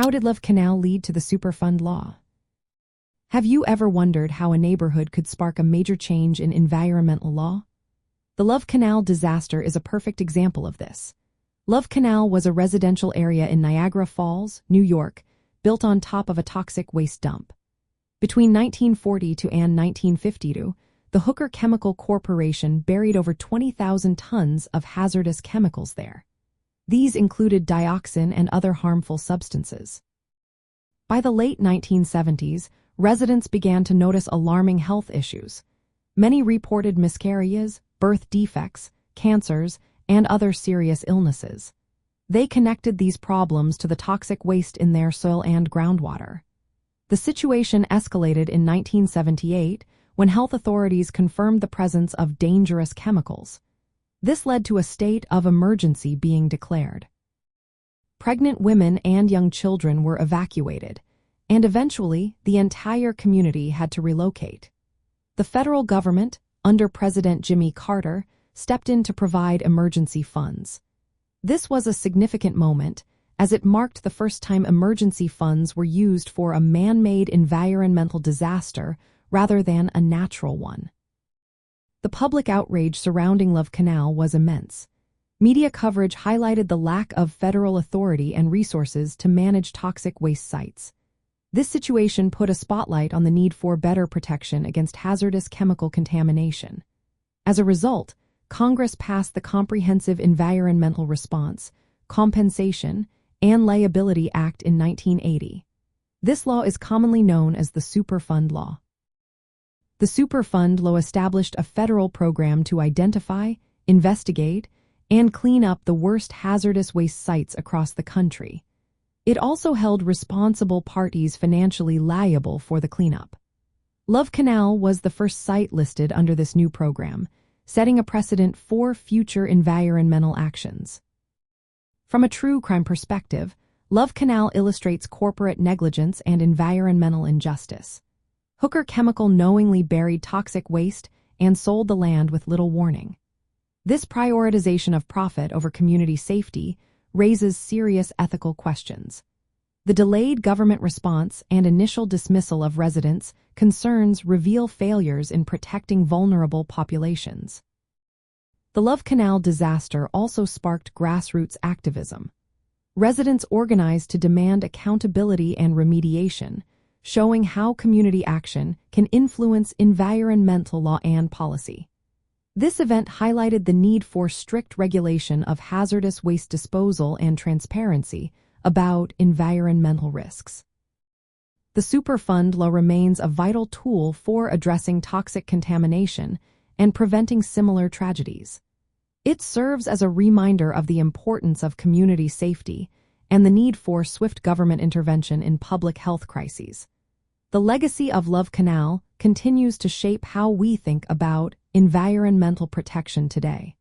How did Love Canal lead to the Superfund law? Have you ever wondered how a neighborhood could spark a major change in environmental law? The Love Canal disaster is a perfect example of this. Love Canal was a residential area in Niagara Falls, New York, built on top of a toxic waste dump. Between 1940 and 1952, the Hooker Chemical Corporation buried over 20,000 tons of hazardous chemicals there. These included dioxin and other harmful substances. By the late 1970s, residents began to notice alarming health issues. Many reported miscarriages, birth defects, cancers, and other serious illnesses. They connected these problems to the toxic waste in their soil and groundwater. The situation escalated in 1978 when health authorities confirmed the presence of dangerous chemicals. This led to a state of emergency being declared. Pregnant women and young children were evacuated, and eventually the entire community had to relocate. The federal government, under President Jimmy Carter, stepped in to provide emergency funds. This was a significant moment, as it marked the first time emergency funds were used for a man-made environmental disaster rather than a natural one. The public outrage surrounding Love Canal was immense. Media coverage highlighted the lack of federal authority and resources to manage toxic waste sites. This situation put a spotlight on the need for better protection against hazardous chemical contamination. As a result, Congress passed the Comprehensive Environmental Response, Compensation, and Liability Act in 1980. This law is commonly known as the Superfund law. The Superfund law established a federal program to identify, investigate, and clean up the worst hazardous waste sites across the country. It also held responsible parties financially liable for the cleanup. Love Canal was the first site listed under this new program, setting a precedent for future environmental actions. From a true crime perspective, Love Canal illustrates corporate negligence and environmental injustice. Hooker Chemical knowingly buried toxic waste and sold the land with little warning. This prioritization of profit over community safety raises serious ethical questions. The delayed government response and initial dismissal of residents' concerns reveal failures in protecting vulnerable populations. The Love Canal disaster also sparked grassroots activism. Residents organized to demand accountability and remediation, showing how community action can influence environmental law and policy. This event highlighted the need for strict regulation of hazardous waste disposal and transparency about environmental risks. The Superfund law remains a vital tool for addressing toxic contamination and preventing similar tragedies. It serves as a reminder of the importance of community safety and the need for swift government intervention in public health crises. The legacy of Love Canal continues to shape how we think about environmental protection today.